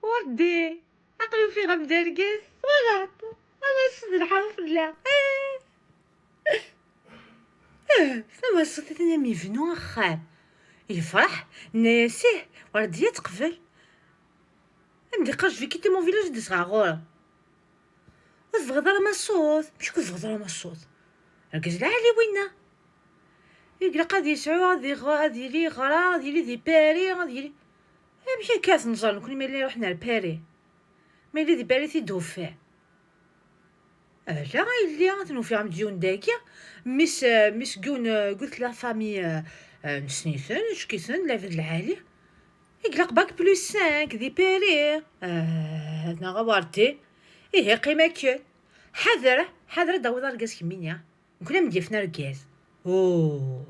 وردي عقلو في غمدرقس وغاط انا سد الحرف لا سما صوتي انا ميفنو خال يفرح ناسيه وردي تقبل عندي قاش في كيتي مون فيلاج دي صغار وتفغضر ما الصوت مش كتفغضر ما الصوت ركز علي وينا يقرا غادي يسعو غادي لي غرا غادي لي دي باري غادي لي ماشي كاس نجر نكون ملي رحنا لباري ملي دي باري تيدوفا لا اللي تنوفي عم ديون داكيا مس كون قلت لا فامي نسنيثن شكيسن لا في العالي يقلق باك بلوس 5 دي باري هنا غوارتي ايه قيمة كو حذر داوض رقاس كمينيا نكون مديفنا رقاس اوه